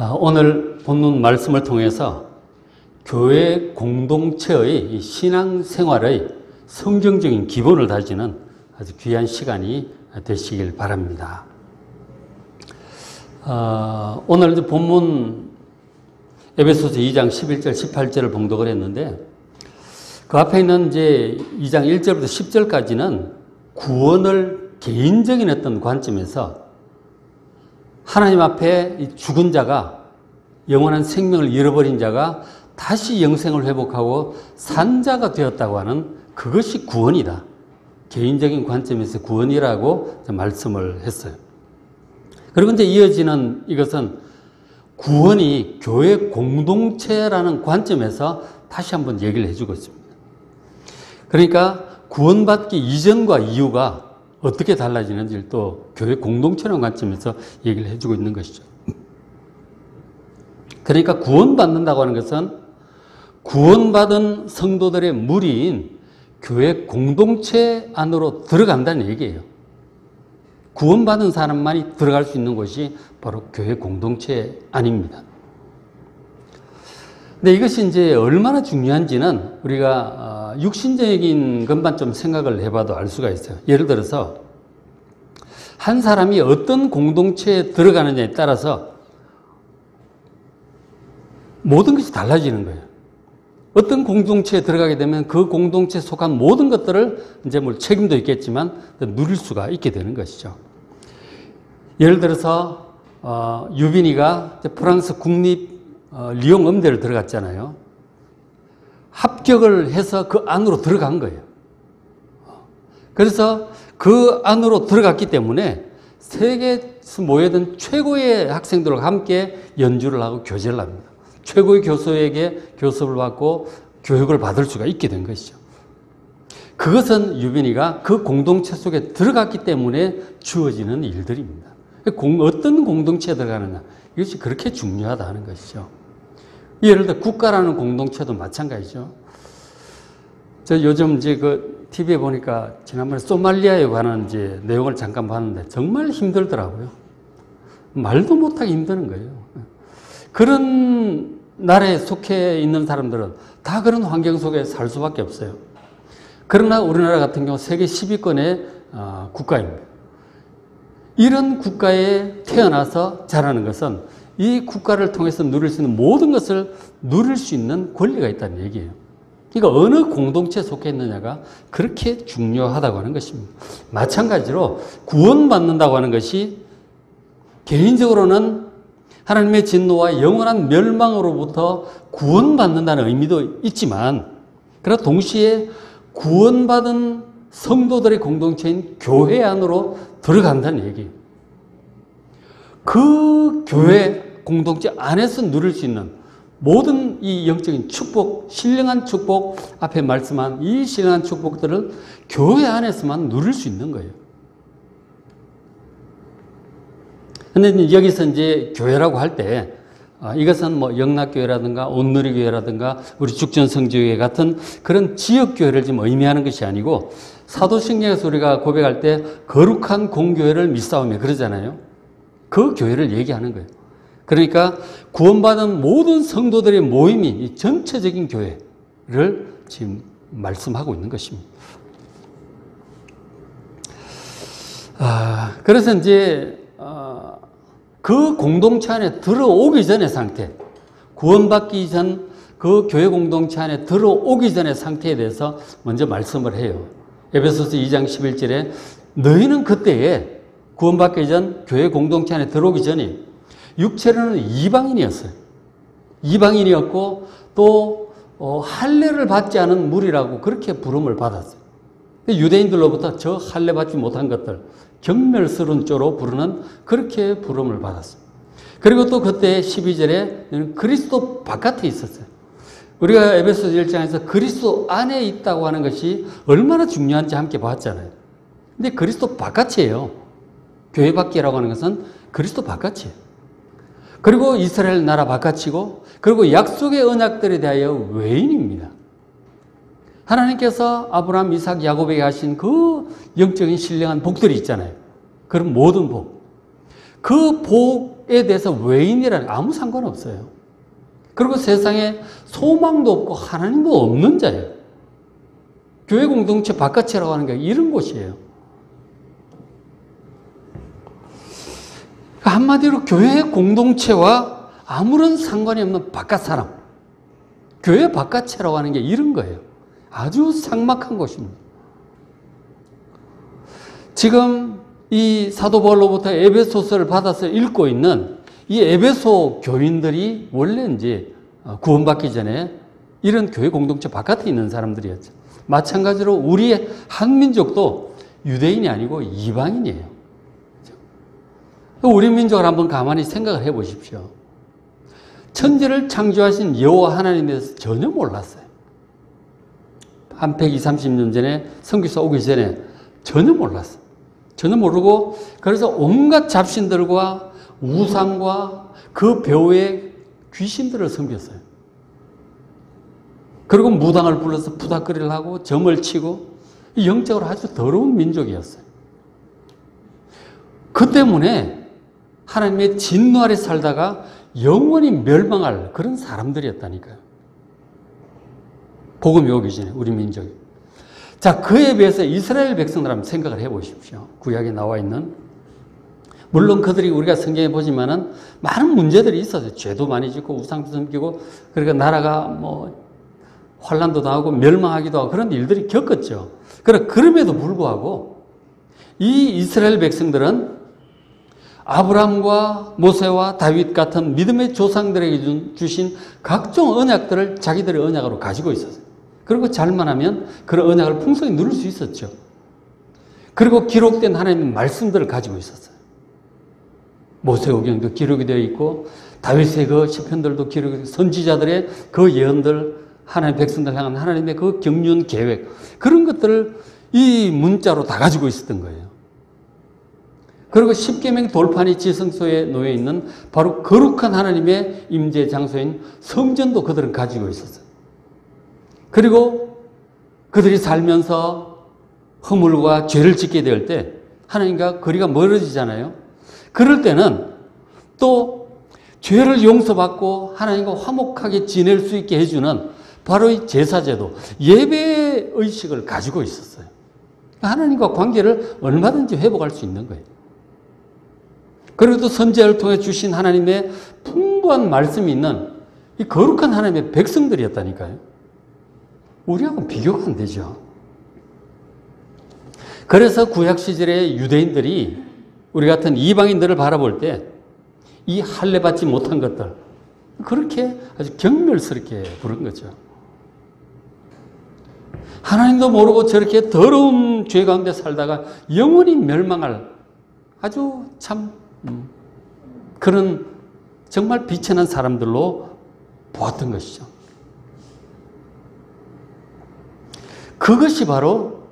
오늘 본문 말씀을 통해서 교회 공동체의 신앙생활의 성경적인 기본을 다지는 아주 귀한 시간이 되시길 바랍니다. 오늘 본문 에베소서 2장 11절 18절을 봉독을 했는데 그 앞에 있는 이제 2장 1절부터 10절까지는 구원을 개인적인 어떤 관점에서 하나님 앞에 죽은 자가, 영원한 생명을 잃어버린 자가 다시 영생을 회복하고 산 자가 되었다고 하는 그것이 구원이다. 개인적인 관점에서 구원이라고 말씀을 했어요. 그리고 이제 이어지는 이것은 구원이 교회 공동체라는 관점에서 다시 한번 얘기를 해주고 있습니다. 그러니까 구원받기 이전과 이후가 어떻게 달라지는지를 또 교회 공동체라는 관점에서 얘기를 해주고 있는 것이죠. 그러니까 구원받는다고 하는 것은 구원받은 성도들의 무리인 교회 공동체 안으로 들어간다는 얘기예요. 구원받은 사람만이 들어갈 수 있는 곳이 바로 교회 공동체 안입니다. 근데 이것이 이제 얼마나 중요한지는 우리가 육신적인 것만 좀 생각을 해봐도 알 수가 있어요. 예를 들어서 한 사람이 어떤 공동체에 들어가느냐에 따라서 모든 것이 달라지는 거예요. 어떤 공동체에 들어가게 되면 그 공동체에 속한 모든 것들을 이제 뭐 책임도 있겠지만 누릴 수가 있게 되는 것이죠. 예를 들어서 유빈이가 프랑스 국립 리옹 음대를 들어갔잖아요. 합격을 해서 그 안으로 들어간 거예요. 그래서 그 안으로 들어갔기 때문에 세계에서 모여든 최고의 학생들과 함께 연주를 하고 교제를 합니다. 최고의 교수에게 교습을 받고 교육을 받을 수가 있게 된 것이죠. 그것은 유빈이가 그 공동체 속에 들어갔기 때문에 주어지는 일들입니다. 어떤 공동체에 들어가느냐, 이것이 그렇게 중요하다는 것이죠. 예를 들어 국가라는 공동체도 마찬가지죠. 저 요즘 이제 그 TV에 보니까 지난번에 소말리아에 관한 이제 내용을 잠깐 봤는데 정말 힘들더라고요. 말도 못하기 힘드는 거예요. 그런 나라에 속해 있는 사람들은 다 그런 환경 속에 살 수밖에 없어요. 그러나 우리나라 같은 경우 세계 10위권의 국가입니다. 이런 국가에 태어나서 자라는 것은 이 국가를 통해서 누릴 수 있는 모든 것을 누릴 수 있는 권리가 있다는 얘기예요. 그러니까 어느 공동체에 속해 있느냐가 그렇게 중요하다고 하는 것입니다. 마찬가지로 구원받는다고 하는 것이 개인적으로는 하나님의 진노와 영원한 멸망으로부터 구원받는다는 의미도 있지만, 그러나 동시에 구원받은 성도들의 공동체인 교회 안으로 들어간다는 얘기예요. 그 교회 공동체 안에서 누릴 수 있는 모든 이 영적인 축복, 신령한 축복, 앞에 말씀한 이 신령한 축복들을 교회 안에서만 누릴 수 있는 거예요. 근데 여기서 이제 교회라고 할 때, 이것은 뭐 영락교회라든가 온누리교회라든가 우리 죽전성지교회 같은 그런 지역교회를 지금 의미하는 것이 아니고, 사도신경에서 우리가 고백할 때 거룩한 공교회를 믿사오며 그러잖아요. 그 교회를 얘기하는 거예요. 그러니까 구원받은 모든 성도들의 모임인 이 전체적인 교회를 지금 말씀하고 있는 것입니다. 그래서 이제 그 공동체 안에 들어오기 전의 상태, 구원받기 전 그 교회 공동체 안에 들어오기 전의 상태에 대해서 먼저 말씀을 해요. 에베소서 2장 11절에 너희는 그때에 구원받기 전 교회 공동체 안에 들어오기 전에 육체로는 이방인이었어요. 이방인이었고 또 할례를 받지 않은 무리라고 그렇게 부름을 받았어요. 유대인들로부터 저 할례 받지 못한 것들, 경멸스러운 조로 부르는 그렇게 부름을 받았어요. 그리고 또 그때 12절에 그리스도 바깥에 있었어요. 우리가 에베소서 1장에서 그리스도 안에 있다고 하는 것이 얼마나 중요한지 함께 봤잖아요. 근데 그리스도 바깥이에요. 교회 밖이라고 하는 것은 그리스도 바깥이에요. 그리고 이스라엘 나라 바깥이고, 그리고 약속의 언약들에 대하여 외인입니다. 하나님께서 아브라함, 이삭, 야곱에게 하신 그 영적인 신령한 복들이 있잖아요. 그런 모든 복. 그 복 대해서 외인이라는 아무 상관없어요. 그리고 세상에 소망도 없고 하나님도 없는 자예요. 교회 공동체 바깥이라고 하는 게 이런 곳이에요. 한마디로 교회 공동체와 아무런 상관이 없는 바깥 사람, 교회 바깥이라고 하는 게 이런 거예요. 아주 삭막한 곳입니다. 지금 이 사도 바울로부터 에베소서를 받아서 읽고 있는 이 에베소 교인들이 원래 이제 구원받기 전에 이런 교회 공동체 바깥에 있는 사람들이었죠. 마찬가지로 우리의 한민족도 유대인이 아니고 이방인이에요. 우리 민족을 한번 가만히 생각을 해 보십시오. 천지를 창조하신 여호와 하나님에 대해서 전혀 몰랐어요. 한 120, 30년 전에 선교사 오기 전에 전혀 몰랐어요. 전혀 모르고 그래서 온갖 잡신들과 우상과 그 배후의 귀신들을 섬겼어요. 그리고 무당을 불러서 부닥거리를 하고 점을 치고 영적으로 아주 더러운 민족이었어요. 그 때문에 하나님의 진노 아래 살다가 영원히 멸망할 그런 사람들이었다니까요. 복음이 오기 전에 우리 민족이. 자, 그에 비해서 이스라엘 백성들 한번 생각을 해 보십시오. 구약에 나와 있는. 물론 그들이 우리가 성경에 보지만은 많은 문제들이 있었어요. 죄도 많이 짓고 우상도 섬기고 그러니까 나라가 뭐 환란도 당하고 멸망하기도 하고 그런 일들이 겪었죠. 그럼에도 불구하고 이 이스라엘 백성들은 아브라함과 모세와 다윗 같은 믿음의 조상들에게 주신 각종 언약들을 자기들의 언약으로 가지고 있었어요. 그리고 잘만 하면 그런 언약을 풍성히 누릴 수 있었죠. 그리고 기록된 하나님의 말씀들을 가지고 있었어요. 모세오경도 기록이 되어 있고 다윗의 그 시편들도 기록이 되어 있고 선지자들의 그 예언들, 하나님의 백성들 향한 하나님의 그 경륜 계획, 그런 것들을 이 문자로 다 가지고 있었던 거예요. 그리고 십계명 돌판이 지성소에 놓여 있는 바로 거룩한 하나님의 임재 장소인 성전도 그들은 가지고 있었어요. 그리고 그들이 살면서 허물과 죄를 짓게 될 때 하나님과 거리가 멀어지잖아요. 그럴 때는 또 죄를 용서받고 하나님과 화목하게 지낼 수 있게 해주는 바로 이 제사제도, 예배의 의식을 가지고 있었어요. 하나님과 관계를 얼마든지 회복할 수 있는 거예요. 그리고 또 선지자를 통해 주신 하나님의 풍부한 말씀이 있는 이 거룩한 하나님의 백성들이었다니까요. 우리하고는 비교가 안 되죠. 그래서 구약 시절의 유대인들이 우리 같은 이방인들을 바라볼 때 이 할례 받지 못한 것들 그렇게 아주 경멸스럽게 부른 거죠. 하나님도 모르고 저렇게 더러운 죄 가운데 살다가 영원히 멸망할 아주 참 그런 정말 비천한 사람들로 보았던 것이죠. 그것이 바로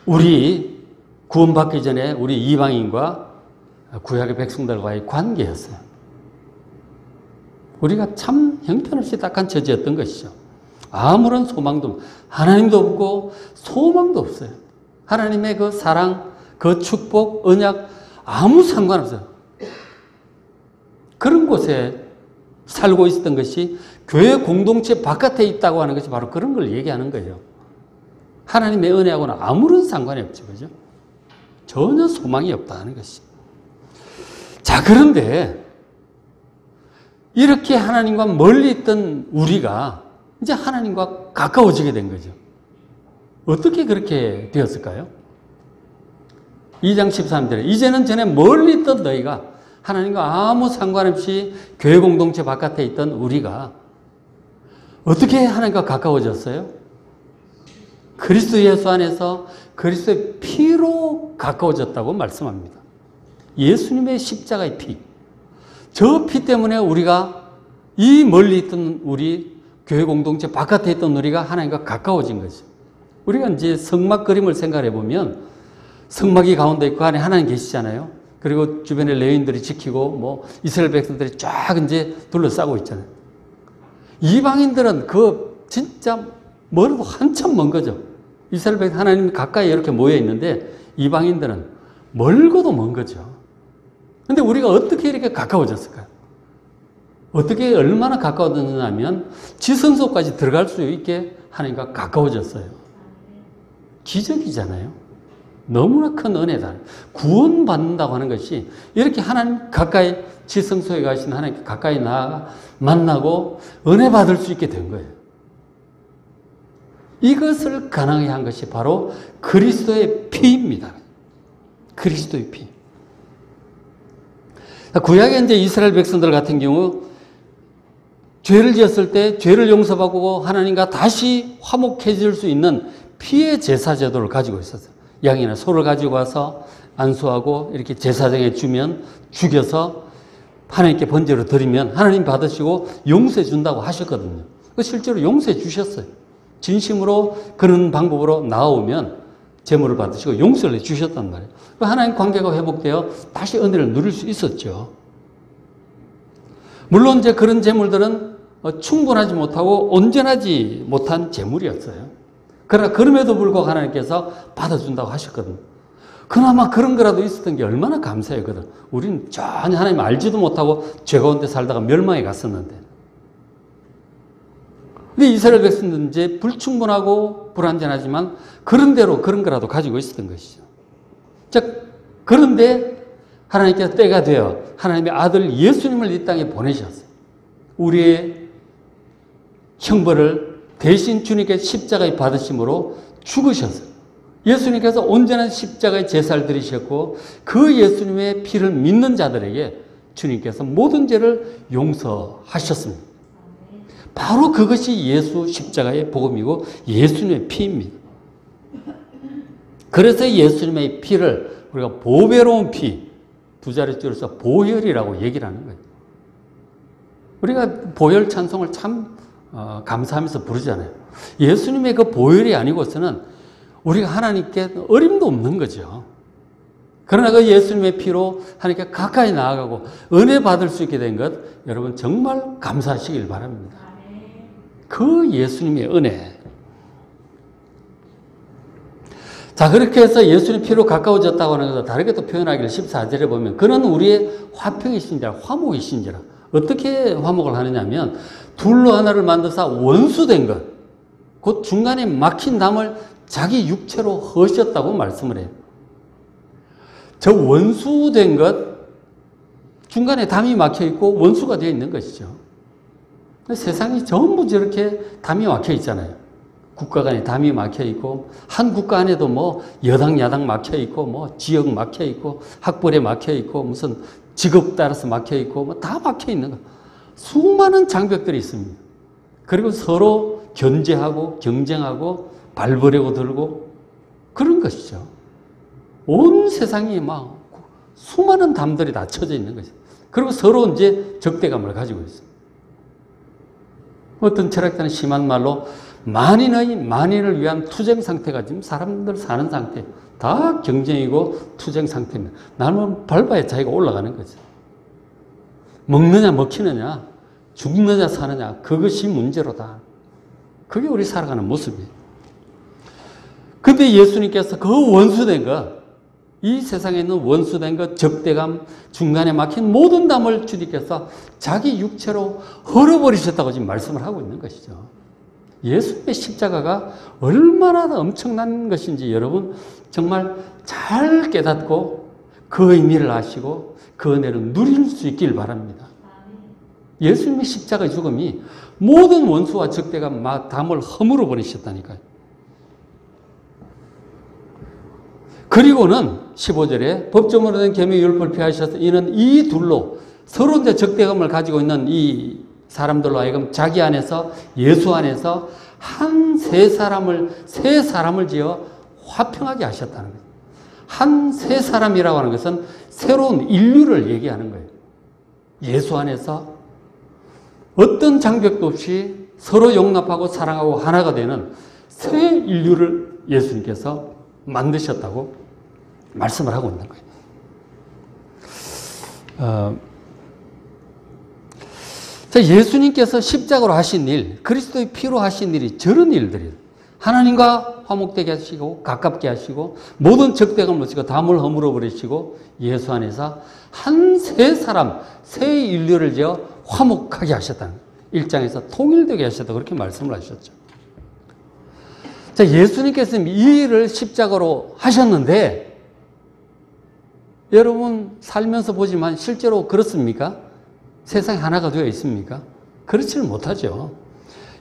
우리 구원받기 전에 우리 이방인과 구약의 백성들과의 관계였어요. 우리가 참 형편없이 딱한 처지였던 것이죠. 아무런 소망도 없고 하나님도 없고 소망도 없어요. 하나님의 그 사랑, 그 축복, 언약 아무 상관없어요. 그런 곳에 살고 있었던 것이 교회 공동체 바깥에 있다고 하는 것이 바로 그런 걸 얘기하는 거예요. 하나님의 은혜하고는 아무런 상관이 없죠. 그죠? 전혀 소망이 없다는 것이. 자, 그런데 이렇게 하나님과 멀리 있던 우리가 이제 하나님과 가까워지게 된 거죠. 어떻게 그렇게 되었을까요? 2장 13절에 이제는 전에 멀리 있던 너희가 하나님과 아무 상관없이 교회 공동체 바깥에 있던 우리가 어떻게 하나님과 가까워졌어요? 그리스도 예수 안에서 그리스도의 피로 가까워졌다고 말씀합니다. 예수님의 십자가의 피. 저 피 때문에 우리가 이 멀리 있던 우리 교회 공동체 바깥에 있던 우리가 하나님과 가까워진 거죠. 우리가 이제 성막 그림을 생각해 보면 성막이 가운데 있고 안에 하나님 계시잖아요. 그리고 주변에 레위인들이 지키고 뭐 이스라엘 백성들이 쫙 이제 둘러싸고 있잖아요. 이방인들은 그 진짜 멀어도 한참 먼 거죠. 이스라엘 백성 하나님 가까이 이렇게 모여 있는데 이방인들은 멀고도 먼 거죠. 근데 우리가 어떻게 이렇게 가까워졌을까요? 어떻게 얼마나 가까워졌냐면 지성소까지 들어갈 수 있게 하나님과 가까워졌어요. 기적이잖아요. 너무나 큰 은혜다. 구원받는다고 하는 것이 이렇게 하나님 가까이 지성소에 가신 하나님 가까이 나아가 만나고 은혜 받을 수 있게 된 거예요. 이것을 가능하게 한 것이 바로 그리스도의 피입니다. 그리스도의 피. 구약의 이제 이스라엘 백성들 같은 경우 죄를 지었을 때 죄를 용서받고 하나님과 다시 화목해질 수 있는 피의 제사 제도를 가지고 있었어요. 양이나 소를 가지고 와서 안수하고 이렇게 제사장에 주면 죽여서 하나님께 번제로 드리면 하나님 받으시고 용서해 준다고 하셨거든요. 실제로 용서해 주셨어요. 진심으로 그런 방법으로 나오면 제물을 받으시고 용서를 해 주셨단 말이에요. 하나님 관계가 회복되어 다시 은혜를 누릴 수 있었죠. 물론 이제 그런 제물들은 충분하지 못하고 온전하지 못한 제물이었어요. 그러나 그럼에도 불구하고 하나님께서 받아준다고 하셨거든요. 그나마 그런 거라도 있었던 게 얼마나 감사했거든. 우리는 전혀 하나님 알지도 못하고 죄 가운데 살다가 멸망에 갔었는데. 근데 이스라엘 백성들은 이제 불충분하고 불완전하지만 그런대로 그런 거라도 가지고 있었던 것이죠. 자, 그런데 하나님께서 때가 되어 하나님의 아들 예수님을 이 땅에 보내셨어요. 우리의 형벌을 대신 주님께 십자가에 받으심으로 죽으셨어요. 예수님께서 온전한 십자가의 제사를 드리셨고 그 예수님의 피를 믿는 자들에게 주님께서 모든 죄를 용서하셨습니다. 바로 그것이 예수 십자가의 복음이고 예수님의 피입니다. 그래서 예수님의 피를 우리가 보배로운 피, 두 자리 줄여서 보혈이라고 얘기를 하는 거예요. 우리가 보혈 찬송을 참 감사하면서 부르잖아요. 예수님의 그 보혈이 아니고서는 우리가 하나님께 어림도 없는 거죠. 그러나 그 예수님의 피로 하나님께 가까이 나아가고 은혜 받을 수 있게 된 것, 여러분 정말 감사하시길 바랍니다. 그 예수님의 은혜. 자, 그렇게 해서 예수님 피로 가까워졌다고 하는 것을 다르게 또 표현하기를 14절에 보면 그는 우리의 화평이신지라 화목이신지라. 어떻게 화목을 하느냐면 둘로 하나를 만드사 원수된 것, 곧 중간에 막힌 담을 자기 육체로 허셨다고 말씀을 해요. 저 원수된 것, 중간에 담이 막혀 있고 원수가 되어 있는 것이죠. 세상이 전부 저렇게 담이 막혀 있잖아요. 국가 간에 담이 막혀 있고, 한 국가 안에도 뭐 여당, 야당 막혀 있고, 뭐 지역 막혀 있고, 학벌에 막혀 있고, 무슨 직업 따라서 막혀 있고, 뭐 다 막혀 있는 거. 수많은 장벽들이 있습니다. 그리고 서로 견제하고, 경쟁하고, 발버리고 들고, 그런 것이죠. 온 세상이 막 수많은 담들이 다 쳐져 있는 거죠. 그리고 서로 이제 적대감을 가지고 있어요. 어떤 철학자는 심한 말로 만인을 위한 투쟁 상태가 지금 사람들 사는 상태. 다 경쟁이고 투쟁 상태입니다. 나는 밟아야 자기가 올라가는 거죠. 먹느냐 먹히느냐 죽느냐 사느냐 그것이 문제로다. 그게 우리 살아가는 모습이에요. 근데 예수님께서 그 원수된 것, 이 세상에 있는 원수된 것, 적대감, 중간에 막힌 모든 담을 주님께서 자기 육체로 헐어버리셨다고 지금 말씀을 하고 있는 것이죠. 예수님의 십자가가 얼마나 엄청난 것인지 여러분 정말 잘 깨닫고 그 의미를 아시고 그 은혜를 누릴 수 있길 바랍니다. 예수님의 십자가의 죽음이 모든 원수와 적대감, 담을 허물어 버리셨다니까요. 그리고는 15절에 법조문으로 된 계명의 율법을 폐하셔서 이는 이 둘로 서로 이제 적대감을 가지고 있는 이 사람들로 하여금 자기 안에서 예수 안에서 세 사람을 지어 화평하게 하셨다는 거예요. 세 사람이라고 하는 것은 새로운 인류를 얘기하는 거예요. 예수 안에서 어떤 장벽도 없이 서로 용납하고 사랑하고 하나가 되는 새 인류를 예수님께서 만드셨다고 말씀을 하고 있는 거예요. 자, 예수님께서 십자가로 하신 일, 그리스도의 피로 하신 일이 저런 일들이에요. 하나님과 화목되게 하시고 가깝게 하시고 모든 적대감을 놓치고 담을 허물어 버리시고 예수 안에서 한 새 사람, 새 인류를 지어 화목하게 하셨다는 거예요. 1장에서 통일되게 하셨다 그렇게 말씀을 하셨죠. 자, 예수님께서는 이 일을 십자가로 하셨는데 여러분 살면서 보지만 실제로 그렇습니까? 세상에 하나가 되어 있습니까? 그렇지는 못하죠.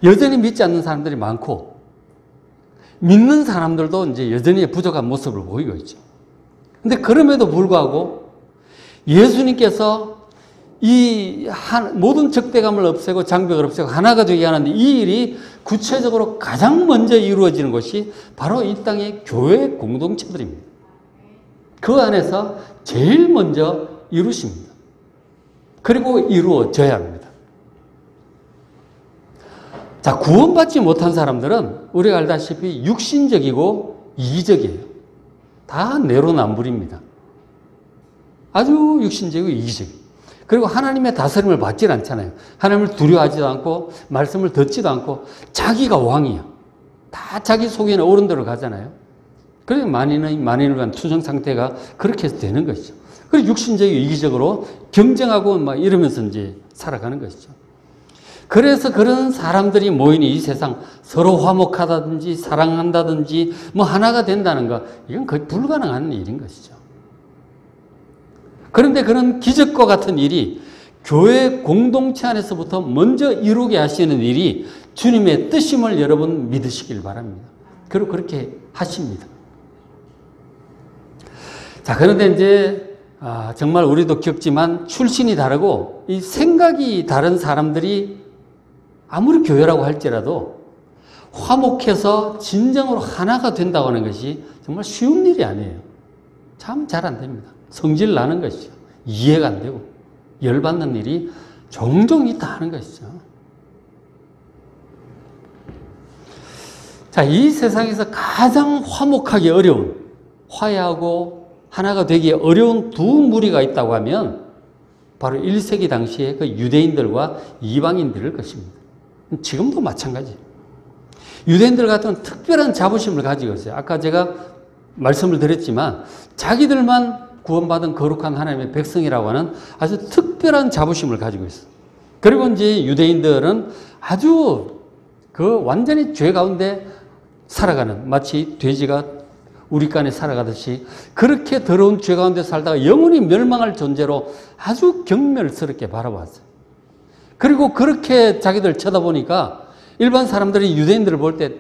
여전히 믿지 않는 사람들이 많고 믿는 사람들도 이제 여전히 부족한 모습을 보이고 있죠. 근데 그럼에도 불구하고 예수님께서 이 모든 적대감을 없애고 장벽을 없애고 하나가 되게 하는데 이 일이 구체적으로 가장 먼저 이루어지는 것이 바로 이 땅의 교회 공동체들입니다. 그 안에서 제일 먼저 이루십니다. 그리고 이루어져야 합니다. 자, 구원받지 못한 사람들은 우리가 알다시피 육신적이고 이기적이에요. 다 내로남불입니다. 아주 육신적이고 이기적이에요. 그리고 하나님의 다스림을 받질 않잖아요. 하나님을 두려워하지도 않고 말씀을 듣지도 않고 자기가 왕이야. 다 자기 속에는 옳은 대로 가잖아요. 그래서 만인을 위한 투정 상태가 그렇게 되는 것이죠. 그리고 육신적이고 이기적으로 경쟁하고 막 이러면서 이제 살아가는 것이죠. 그래서 그런 사람들이 모이는 이 세상 서로 화목하다든지 사랑한다든지 뭐 하나가 된다는 거 이건 거의 불가능한 일인 것이죠. 그런데 그런 기적과 같은 일이 교회 공동체 안에서부터 먼저 이루게 하시는 일이 주님의 뜻임을 여러분 믿으시길 바랍니다. 그리고 그렇게 하십니다. 자, 그런데 이제 정말 우리도 겪지만 출신이 다르고 이 생각이 다른 사람들이 아무리 교회라고 할지라도 화목해서 진정으로 하나가 된다고 하는 것이 정말 쉬운 일이 아니에요. 참 잘 안 됩니다. 성질 나는 것이죠. 이해가 안 되고 열받는 일이 종종 있다 하는 것이죠. 자, 이 세상에서 가장 화목하기 어려운, 화해하고 하나가 되기 어려운 두 무리가 있다고 하면 바로 1세기 당시에 그 유대인들과 이방인들일 것입니다. 지금도 마찬가지예요. 유대인들 같은 특별한 자부심을 가지고 있어요. 아까 제가 말씀을 드렸지만 자기들만 구원받은 거룩한 하나님의 백성이라고 하는 아주 특별한 자부심을 가지고 있어요. 그리고 이제 유대인들은 아주 완전히 죄 가운데 살아가는, 마치 돼지가 우리간에 살아가듯이 그렇게 더러운 죄 가운데 살다가 영원히 멸망할 존재로 아주 경멸스럽게 바라봤어요. 그리고 그렇게 자기들 쳐다보니까 일반 사람들이 유대인들을 볼 때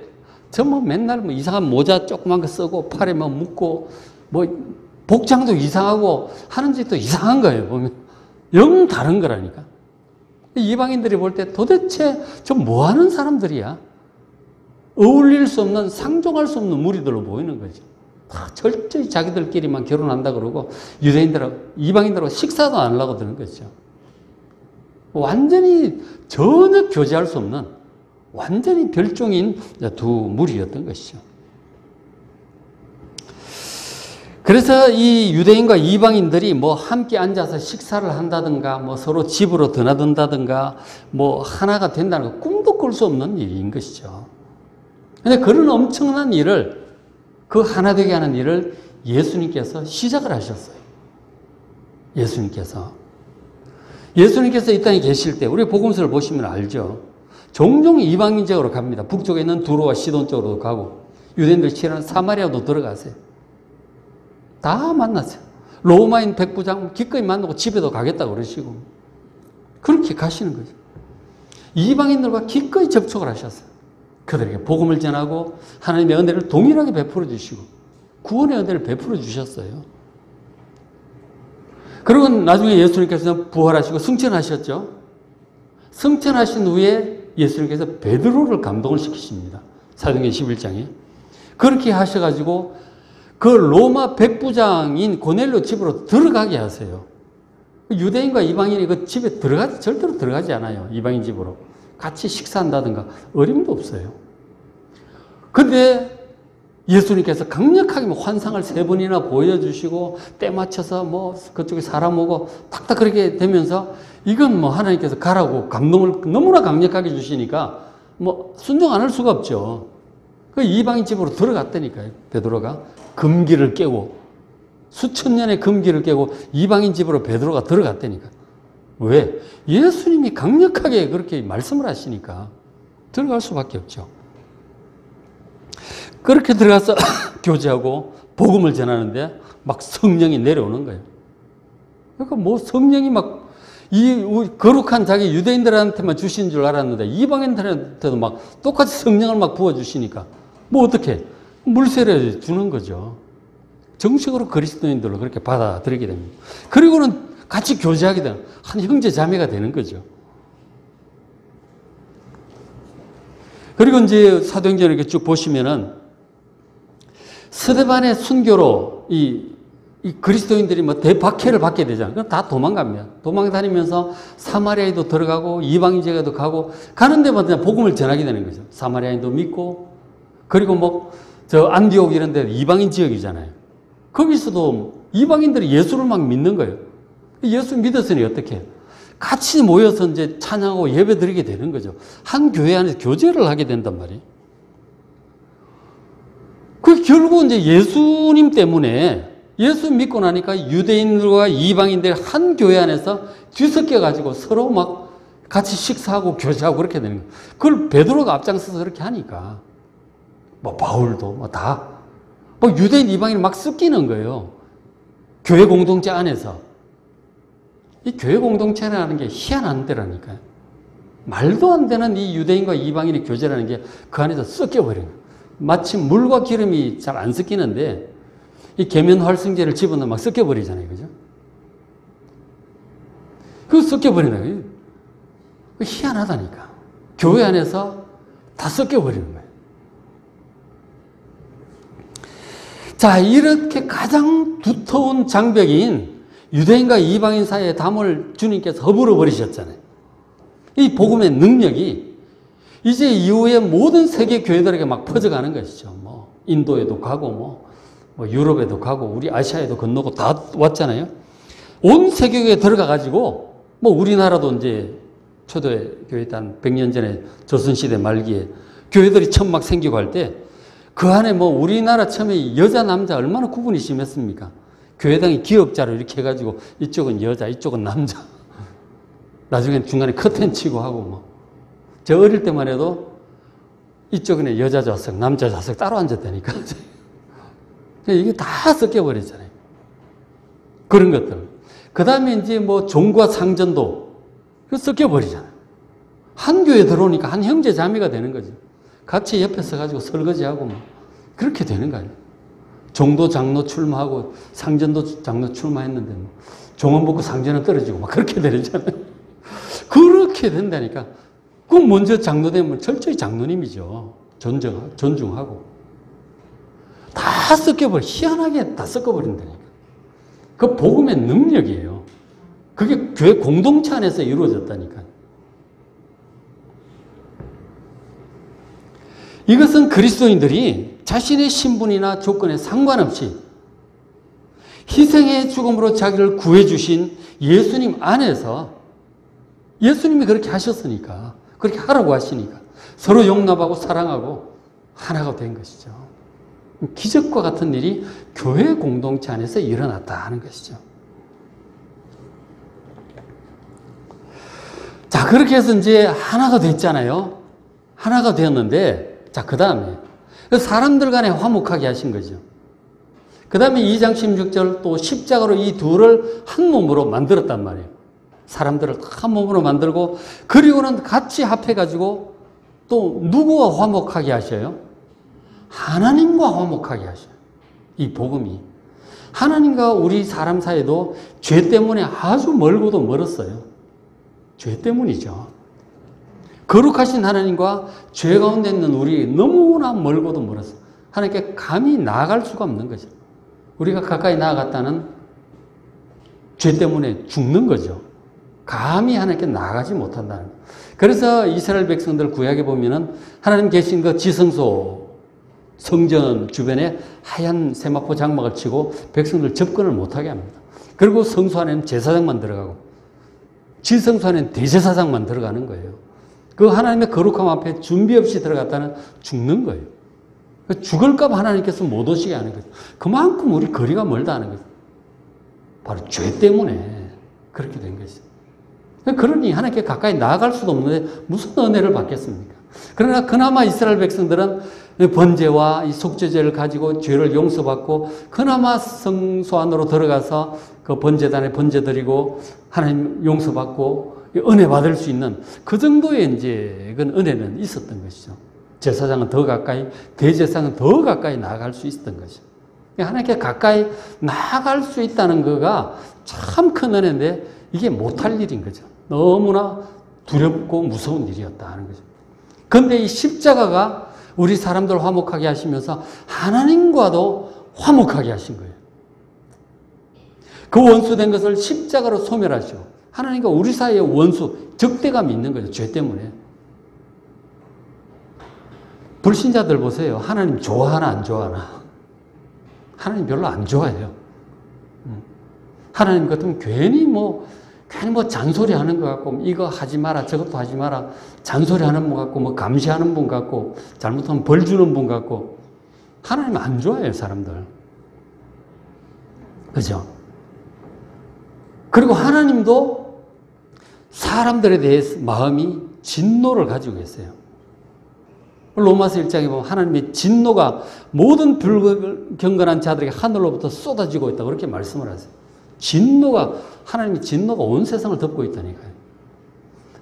전부 맨날 뭐 이상한 모자 조그만 거 쓰고 팔에 뭐 묶고 뭐 복장도 이상하고 하는 짓도 이상한 거예요. 보면 영 다른 거라니까. 이방인들이 볼 때 도대체 저 뭐 하는 사람들이야? 어울릴 수 없는, 상종할 수 없는 무리들로 보이는 거죠. 다 철저히 자기들끼리만 결혼한다 그러고 이방인들하고 식사도 안 하려고 드는 거죠. 완전히 전혀 교제할 수 없는 완전히 별종인 두 무리였던 것이죠. 그래서 이 유대인과 이방인들이 뭐 함께 앉아서 식사를 한다든가 뭐 서로 집으로 드나든다든가 뭐 하나가 된다는 거 꿈도 꿀 수 없는 일인 것이죠. 그런데 그런 엄청난 일을, 그 하나 되게 하는 일을 예수님께서 시작을 하셨어요. 예수님께서 이 땅에 계실 때 우리 복음서를 보시면 알죠. 종종 이방인 지역으로 갑니다. 북쪽에 있는 두로와 시돈 쪽으로도 가고 유대인들 치는 사마리아도 들어가세요. 다 만났어요. 로마인 백부장 기꺼이 만나고 집에도 가겠다고 그러시고 그렇게 가시는 거죠. 이방인들과 기꺼이 접촉을 하셨어요. 그들에게 복음을 전하고 하나님의 은혜를 동일하게 베풀어 주시고 구원의 은혜를 베풀어 주셨어요. 그리고 나중에 예수님께서 부활하시고 승천하셨죠. 승천하신 후에 예수님께서 베드로를 감동을 시키십니다. 사도행전 11장에. 그렇게 하셔가지고 그 로마 백부장인 고넬료 집으로 들어가게 하세요. 유대인과 이방인이 그 집에 절대로 들어가지 않아요. 이방인 집으로. 같이 식사한다든가 어림도 없어요. 근데 예수님께서 강력하게 환상을 3번이나 보여주시고 때 맞춰서 뭐 그쪽에 사람 오고 탁탁 그렇게 되면서 이건 뭐 하나님께서 가라고 감동을 너무나 강력하게 주시니까 뭐 순종 안 할 수가 없죠. 그 이방인 집으로 들어갔다니까요. 베드로가 금기를 깨고 수천 년의 금기를 깨고 이방인 집으로 베드로가 들어갔다니까. 왜? 예수님이 강력하게 그렇게 말씀을 하시니까 들어갈 수밖에 없죠. 그렇게 들어가서 교제하고 복음을 전하는데 막 성령이 내려오는 거예요. 그러니까 뭐 성령이 막 이 거룩한 자기 유대인들한테만 주신 줄 알았는데 이방인들한테도 막 똑같이 성령을 막 부어주시니까 뭐 어떻게 물세례 주는 거죠. 정식으로 그리스도인들로 그렇게 받아들이게 됩니다. 그리고는 같이 교제하게 되는 한 형제 자매가 되는 거죠. 그리고 이제 사도행전을 이렇게 쭉 보시면은 스데반의 순교로 이 그리스도인들이 뭐 대박해를 받게 되잖아요. 그럼 다 도망갑니다. 도망다니면서 사마리아에도 들어가고 이방인 지역에도 가고 가는 데마다 그냥 복음을 전하게 되는 거죠. 사마리아인도 믿고 그리고 뭐 저 안디옥 이런 데 이방인 지역이잖아요. 거기서도 이방인들이 예수를 막 믿는 거예요. 예수 믿었으니 어떻게 해요? 같이 모여서 이제 찬양하고 예배 드리게 되는 거죠. 한 교회 안에서 교제를 하게 된단 말이에요. 그 결국 이제 예수님 때문에 예수 믿고 나니까 유대인들과 이방인들이 한 교회 안에서 뒤섞여 가지고 서로 막 같이 식사하고 교제하고 그렇게 되는 거예요. 그걸 베드로가 앞장서서 그렇게 하니까 뭐 바울도 뭐 다 뭐 유대인 이방인 막 섞이는 거예요. 교회 공동체 안에서. 이 교회 공동체라는 게 희한한 데라니까요. 말도 안 되는 이 유대인과 이방인의 교제라는 게 그 안에서 섞여버려요. 마치 물과 기름이 잘 안 섞이는데 이 계면활성제를 집어넣으면 막 섞여버리잖아요. 그죠? 그거 섞여버리는 거예요. 희한하다니까. 교회 안에서 다 섞여버리는 거예요. 자, 이렇게 가장 두터운 장벽인 유대인과 이방인 사이의 담을 주님께서 허물어 버리셨잖아요. 이 복음의 능력이 이제 이후에 모든 세계 교회들에게 막 퍼져가는 것이죠. 뭐 인도에도 가고 뭐 유럽에도 가고 우리 아시아에도 건너고 다 왔잖아요. 온 세계에 들어가 가지고 뭐 우리나라도 이제 초대교회 때 한 100년 전에 조선시대 말기에 교회들이 처음 막 생기고 할 때 그 안에 뭐 우리나라 처음에 여자 남자 얼마나 구분이 심했습니까? 교회당이 기역자로 이렇게 해가지고 이쪽은 여자 이쪽은 남자 나중엔 중간에 커튼 치고 하고 뭐 저 어릴 때만 해도 이쪽은 여자 좌석 남자 좌석 따로 앉았다니까 이게 다 섞여버렸잖아요. 그런 것들. 그 다음에 이제 뭐 종과 상전도 섞여버리잖아요. 한 교회 들어오니까 한 형제 자매가 되는 거죠. 같이 옆에 서가지고 설거지하고 뭐 그렇게 되는 거예요. 종도 장로 출마하고 상전도 장로 출마했는데 뭐 종은 붙고 상전은 떨어지고 막 그렇게 되잖아요. 그렇게 된다니까. 그럼 먼저 장로 되면 철저히 장로님이죠. 존중하고. 다 섞여버려. 희한하게 다 섞어버린다니까. 그 복음의 능력이에요. 그게 교회 공동체 안에서 이루어졌다니까. 이것은 그리스도인들이 자신의 신분이나 조건에 상관없이 희생의 죽음으로 자기를 구해주신 예수님 안에서 예수님이 그렇게 하셨으니까 그렇게 하라고 하시니까 서로 용납하고 사랑하고 하나가 된 것이죠. 기적과 같은 일이 교회 공동체 안에서 일어났다 하는 것이죠. 자, 그렇게 해서 이제 하나가 됐잖아요. 하나가 되었는데 자, 그 다음에 사람들 간에 화목하게 하신 거죠. 그 다음에 2장 16절 또 십자가로 이 둘을 한 몸으로 만들었단 말이에요. 사람들을 한 몸으로 만들고 그리고는 같이 합해가지고 또 누구와 화목하게 하셔요? 하나님과 화목하게 하셔요. 이 복음이. 하나님과 우리 사람 사이도 죄 때문에 아주 멀고도 멀었어요. 죄 때문이죠. 거룩하신 하나님과 죄 가운데 있는 우리 너무나 멀고도 멀었어요. 하나님께 감히 나아갈 수가 없는 거죠. 우리가 가까이 나아갔다는 죄 때문에 죽는 거죠. 감히 하나님께 나아가지 못한다는 거예요. 그래서 이스라엘 백성들 구약에 보면은 하나님 계신 그 지성소 성전 주변에 하얀 세마포 장막을 치고 백성들 접근을 못하게 합니다. 그리고 성소 안에는 제사장만 들어가고 지성소 안에는 대제사장만 들어가는 거예요. 그 하나님의 거룩함 앞에 준비 없이 들어갔다는 죽는 거예요. 죽을까봐 하나님께서 못 오시게 하는 거죠. 그만큼 우리 거리가 멀다 하는 거죠. 바로 죄 때문에 그렇게 된 것이죠. 그러니 하나님께 가까이 나아갈 수도 없는데 무슨 은혜를 받겠습니까? 그러나 그나마 이스라엘 백성들은 번제와 이 속죄제를 가지고 죄를 용서받고 그나마 성소 안으로 들어가서 그 번제단에 번제 드리고 하나님 용서받고 은혜 받을 수 있는 그 정도의 이제 그건 은혜는 있었던 것이죠. 제사장은 더 가까이, 대제사장은 더 가까이 나아갈 수 있었던 것이죠. 하나님께 가까이 나아갈 수 있다는 거가 참 큰 은혜인데 이게 못할 일인 거죠. 너무나 두렵고 무서운 일이었다 하는 거죠. 그런데 이 십자가가 우리 사람들 화목하게 하시면서 하나님과도 화목하게 하신 거예요. 그 원수된 것을 십자가로 소멸하시고 하나님과 우리 사이에 원수, 적대감이 있는 거죠. 죄 때문에. 불신자들 보세요. 하나님 좋아하나 안 좋아하나. 하나님 별로 안 좋아해요. 하나님 같으면 괜히 잔소리 하는 것 같고, 이거 하지 마라, 저것도 하지 마라, 잔소리 하는 분 같고, 감시하는 분 같고, 잘못하면 벌 주는 분 같고, 하나님 안 좋아해요, 사람들. 그죠? 그리고 하나님도 사람들에 대해서 마음이 진노를 가지고 계세요. 로마서 1장에 보면 하나님의 진노가 모든 불경건한 자들에게 하늘로부터 쏟아지고 있다고 그렇게 말씀을 하세요. 하나님의 진노가 온 세상을 덮고 있다니까요.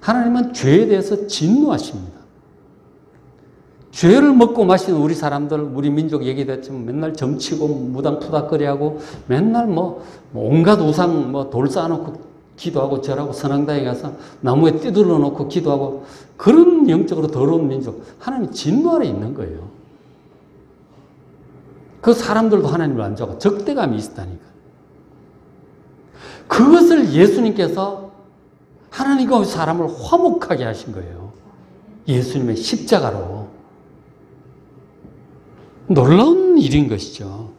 하나님은 죄에 대해서 진노하십니다. 죄를 먹고 마시는 우리 사람들, 우리 민족 얘기됐지만 맨날 점치고 무당푸닥거리하고 맨날 온갖 우상 돌 쌓아놓고 기도하고 절하고 선앙당에 가서 나무에 띠둘러 놓고 기도하고 그런 영적으로 더러운 민족, 하나님 진노 아래 있는 거예요. 그 사람들도 하나님을 안 좋아하고 적대감이 있다니까. 그것을 예수님께서 하나님과 사람을 화목하게 하신 거예요. 예수님의 십자가로. 놀라운 일인 것이죠.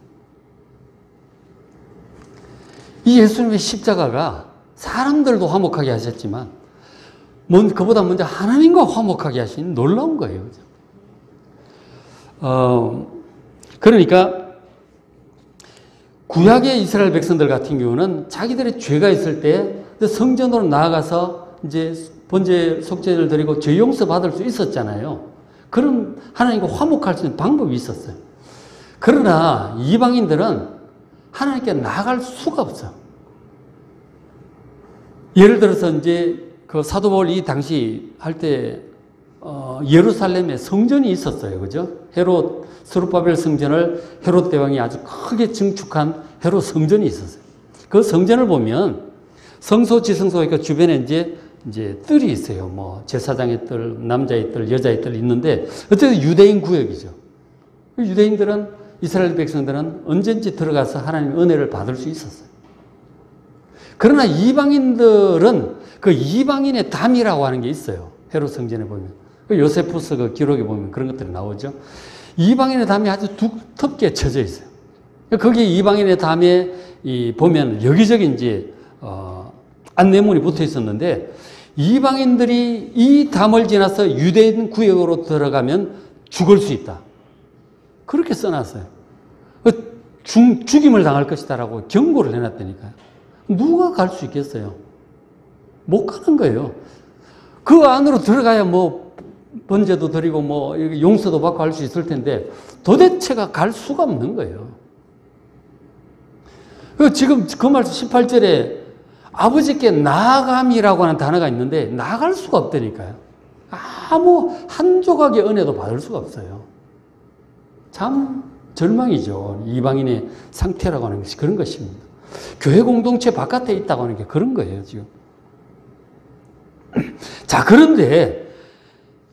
이 예수님의 십자가가 사람들도 화목하게 하셨지만 그보다 먼저 하나님과 화목하게 하신 놀라운 거예요. 그러니까 구약의 이스라엘 백성들 같은 경우는 자기들의 죄가 있을 때 성전으로 나아가서 이제 번제 속죄를 드리고 죄 용서 받을 수 있었잖아요. 그런 하나님과 화목할 수 있는 방법이 있었어요. 그러나 이방인들은 하나님께 나아갈 수가 없어요. 예를 들어서 이제 그 사도 바울이 당시 할 때 예루살렘에 성전이 있었어요. 그죠? 헤롯 스룹바벨 성전을 헤롯 대왕이 아주 크게 증축한 헤롯 성전이 있었어요. 그 성전을 보면 성소 지성소 그 주변에 이제 뜰이 있어요. 제사장의 뜰, 남자의 뜰, 여자의 뜰 있는데 어쨌든 유대인 구역이죠. 유대인들은 이스라엘 백성들은 언제든지 들어가서 하나님의 은혜를 받을 수 있었어요. 그러나 이방인들은 그 이방인의 담이라고 하는 게 있어요. 헤롯 성전에 보면. 그 요세푸스 그 기록에 보면 그런 것들이 나오죠. 이방인의 담이 아주 두텁게 쳐져 있어요. 거기 이방인의 담에 보면 여기저기 이제 안내문이 붙어 있었는데 이방인들이 이 담을 지나서 유대인 구역으로 들어가면 죽을 수 있다. 그렇게 써놨어요. 죽임을 당할 것이다라고 경고를 해놨다니까요. 누가 갈 수 있겠어요? 못 가는 거예요. 그 안으로 들어가야 번제도 드리고 용서도 받고 할 수 있을 텐데 도대체가 갈 수가 없는 거예요. 지금 그 말씀 18절에 아버지께 나아감이라고 하는 단어가 있는데 나아갈 수가 없다니까요. 아무 한 조각의 은혜도 받을 수가 없어요. 참 절망이죠. 이방인의 상태라고 하는 것이 그런 것입니다. 교회 공동체 바깥에 있다고 하는 게 그런 거예요, 지금. 자, 그런데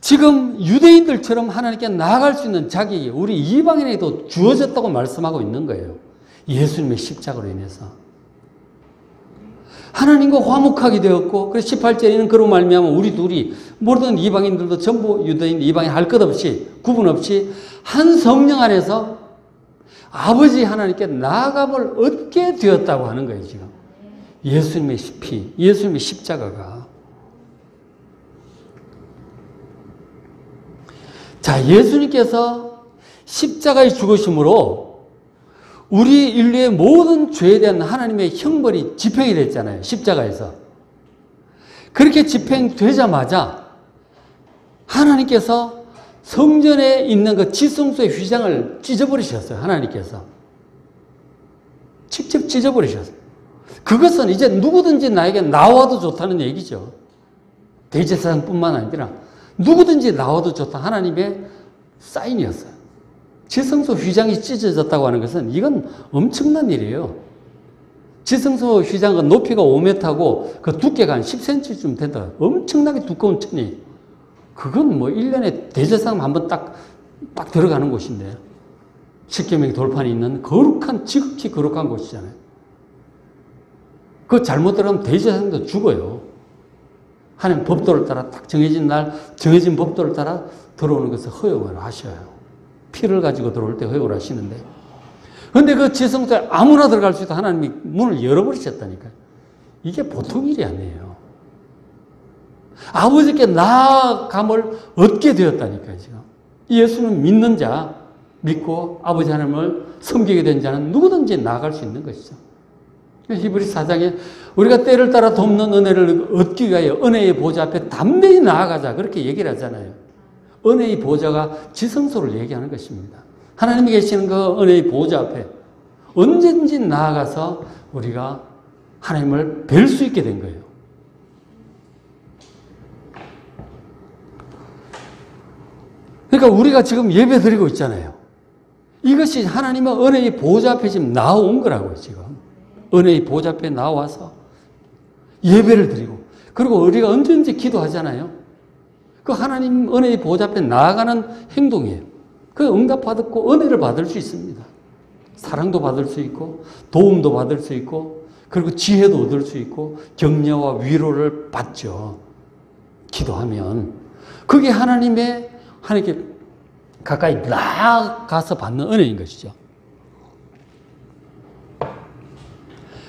지금 유대인들처럼 하나님께 나아갈 수 있는 자격이 우리 이방인에게도 주어졌다고 말씀하고 있는 거예요. 예수님의 십자가로 인해서. 하나님과 화목하게 되었고, 그래서 18절에는 그로 말미암아 우리 둘이 모든 이방인들도 전부 유대인, 이방인 할 것 없이 구분 없이 한 성령 안에서 아버지 하나님께 나아감을 얻게 되었다고 하는 거예요, 지금. 예수님의 피, 예수님의 십자가가. 자, 예수님께서 십자가의 죽으심으로 우리 인류의 모든 죄에 대한 하나님의 형벌이 집행이 됐잖아요. 십자가에서. 그렇게 집행되자마자 하나님께서 성전에 있는 그 지성소의 휘장을 찢어버리셨어요. 하나님께서. 직접 찢어버리셨어요. 그것은 이제 누구든지 나에게 나와도 좋다는 얘기죠. 대제사장뿐만 아니라 누구든지 나와도 좋다. 하나님의 사인이었어요. 지성소 휘장이 찢어졌다고 하는 것은 이건 엄청난 일이에요. 지성소 휘장은 높이가 5m고 그 두께가 한 10cm쯤 된다. 엄청나게 두꺼운 천이. 그건 뭐 1년에 대제사장 한번 딱 들어가는 곳인데 10계명의 돌판이 있는 거룩한, 지극히 거룩한 곳이잖아요. 그거 잘못 들어가면 대제사장도 죽어요. 하나님 법도를 따라 딱 정해진 날, 정해진 법도를 따라 들어오는 것을 허용을 하셔요. 피를 가지고 들어올 때 허용을 하시는데. 그런데 그 지성소에 아무나 들어갈 수 있다 하나님이 문을 열어버리셨다니까요. 이게 보통 일이 아니에요. 아버지께 나아감을 얻게 되었다니까요, 지금. 예수는 믿는 자, 믿고 아버지 하나님을 섬기게 된 자는 누구든지 나아갈 수 있는 것이죠. 히브리 4장에 우리가 때를 따라 돕는 은혜를 얻기 위하여 은혜의 보좌 앞에 담대히 나아가자. 그렇게 얘기를 하잖아요. 은혜의 보좌가 지성소를 얘기하는 것입니다. 하나님이 계시는 그 은혜의 보좌 앞에 언제든지 나아가서 우리가 하나님을 뵐 수 있게 된 거예요. 그러니까 우리가 지금 예배 드리고 있잖아요. 이것이 하나님의 은혜의 보좌 앞에 지금 나온 거라고요, 지금. 은혜의 보좌 앞에 나와서 예배를 드리고, 그리고 우리가 언제든지 기도하잖아요. 그 하나님 은혜의 보좌 앞에 나아가는 행동이에요. 그 응답받고 은혜를 받을 수 있습니다. 사랑도 받을 수 있고, 도움도 받을 수 있고, 그리고 지혜도 얻을 수 있고, 격려와 위로를 받죠. 기도하면. 그게 하나님께 가까이 나아가서 받는 은혜인 것이죠.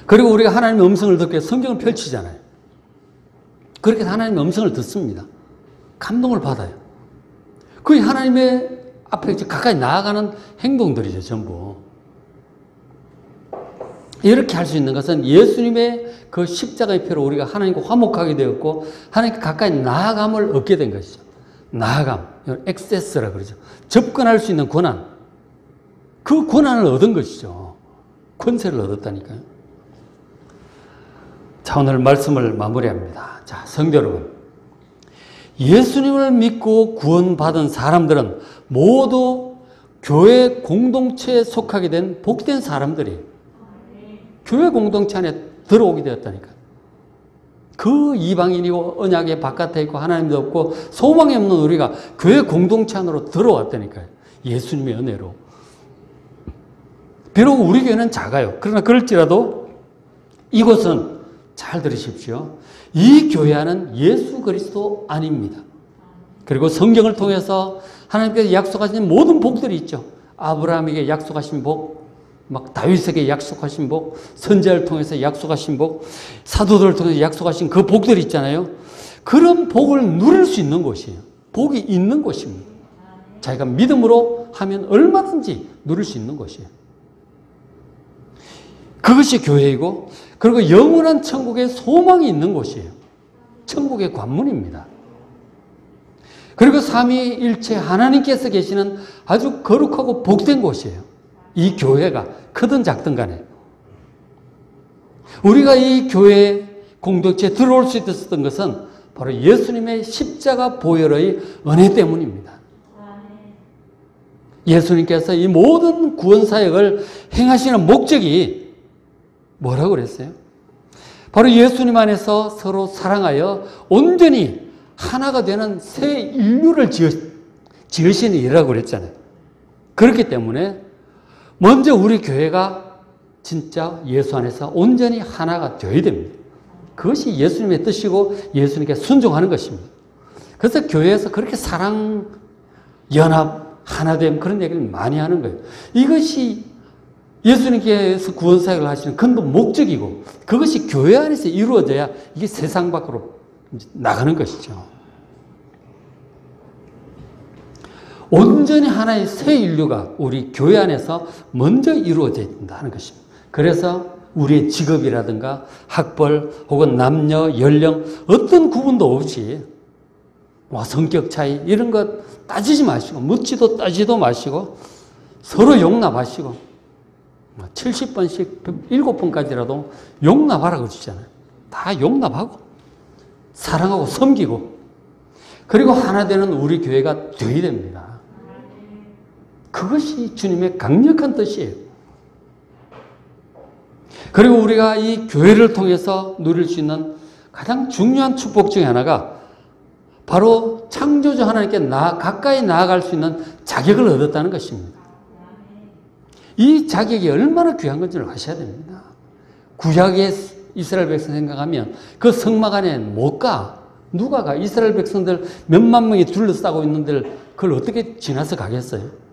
그리고 우리가 하나님의 음성을 듣게 성경을 펼치잖아요. 그렇게 하나님의 음성을 듣습니다. 감동을 받아요. 그게 하나님의 앞에 가까이 나아가는 행동들이죠, 전부. 이렇게 할 수 있는 것은 예수님의 그 십자가의 피로 우리가 하나님과 화목하게 되었고, 하나님께 가까이 나아감을 얻게 된 것이죠. 나아감, 액세스라 그러죠. 접근할 수 있는 권한. 그 권한을 얻은 것이죠. 권세를 얻었다니까요. 자, 오늘 말씀을 마무리합니다. 자, 성도 여러분. 예수님을 믿고 구원받은 사람들은 모두 교회 공동체에 속하게 된 복된 사람들이에요. 교회 공동체 안에 들어오게 되었다니까요. 그 이방인이고 언약의 바깥에 있고 하나님도 없고 소망이 없는 우리가 교회 공동체 안으로 들어왔다니까요. 예수님의 은혜로. 비록 우리 교회는 작아요. 그러나 그럴지라도 이곳은 잘 들으십시오. 이 교회 안은 예수 그리스도 안입니다. 그리고 성경을 통해서 하나님께서 약속하신 모든 복들이 있죠. 아브라함에게 약속하신 복, 막 다윗에게 약속하신 복, 선지자를 통해서 약속하신 복, 사도들을 통해서 약속하신 그 복들이 있잖아요. 그런 복을 누릴 수 있는 곳이에요. 복이 있는 곳입니다. 자기가 믿음으로 하면 얼마든지 누릴 수 있는 곳이에요. 그것이 교회이고, 그리고 영원한 천국에 소망이 있는 곳이에요. 천국의 관문입니다. 그리고 삼위일체 하나님께서 계시는 아주 거룩하고 복된 곳이에요. 이 교회가 크든 작든 간에. 우리가 이 교회 공동체에 들어올 수 있었던 것은 바로 예수님의 십자가 보혈의 은혜 때문입니다. 예수님께서 이 모든 구원사역을 행하시는 목적이 뭐라고 그랬어요? 바로 예수님 안에서 서로 사랑하여 온전히 하나가 되는 새 인류를 지으시는 일이라고 그랬잖아요. 그렇기 때문에 먼저 우리 교회가 진짜 예수 안에서 온전히 하나가 되어야 됩니다. 그것이 예수님의 뜻이고 예수님께 순종하는 것입니다. 그래서 교회에서 그렇게 사랑, 연합, 하나됨 그런 얘기를 많이 하는 거예요. 이것이 예수님께서 구원사역을 하시는 근본 목적이고 그것이 교회 안에서 이루어져야 이게 세상 밖으로 나가는 것이죠. 온전히 하나의 새 인류가 우리 교회 안에서 먼저 이루어져야 된다는 것입니다. 그래서 우리의 직업이라든가 학벌 혹은 남녀, 연령 어떤 구분도 없이 성격 차이 이런 것 따지지 마시고 묻지도 따지도 마시고 서로 용납하시고 70번씩 7번까지라도 용납하라고 주잖아요. 다 용납하고 사랑하고 섬기고 그리고 하나 되는 우리 교회가 되어야 됩니다. 그것이 주님의 강력한 뜻이에요. 그리고 우리가 이 교회를 통해서 누릴 수 있는 가장 중요한 축복 중에 하나가 바로 창조주 하나님께 가까이 나아갈 수 있는 자격을 얻었다는 것입니다. 이 자격이 얼마나 귀한 건지를 아셔야 됩니다. 구약의 이스라엘 백성 생각하면 그 성막 안에 못 가. 누가 가? 이스라엘 백성들 몇만 명이 둘러싸고 있는 데를 그걸 어떻게 지나서 가겠어요?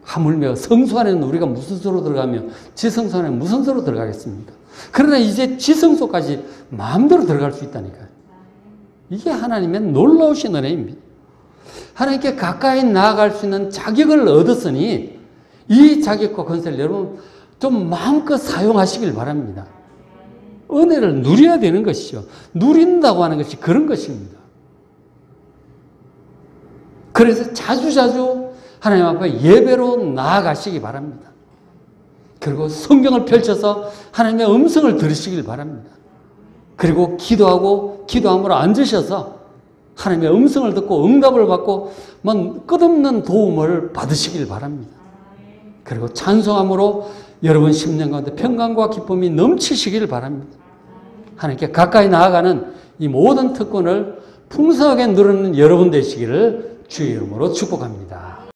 하물며 성소 안에는 우리가 무슨 수로 들어가며 지성소 안에는 무슨 수로 들어가겠습니까? 그러나 이제 지성소까지 마음대로 들어갈 수 있다니까요. 이게 하나님의 놀라우신 은혜입니다. 하나님께 가까이 나아갈 수 있는 자격을 얻었으니 이 자격과 권세를 여러분 좀 마음껏 사용하시길 바랍니다. 은혜를 누려야 되는 것이죠. 누린다고 하는 것이 그런 것입니다. 그래서 자주자주 하나님 앞에 예배로 나아가시기 바랍니다. 그리고 성경을 펼쳐서 하나님의 음성을 들으시길 바랍니다. 그리고 기도함으로 앉으셔서 하나님의 음성을 듣고 응답을 받고 끝없는 도움을 받으시길 바랍니다. 그리고 찬송함으로 여러분 심령 가운데 평강과 기쁨이 넘치시길 바랍니다. 하나님께 가까이 나아가는 이 모든 특권을 풍성하게 누리는 여러분 되시기를 주의 이름으로 축복합니다.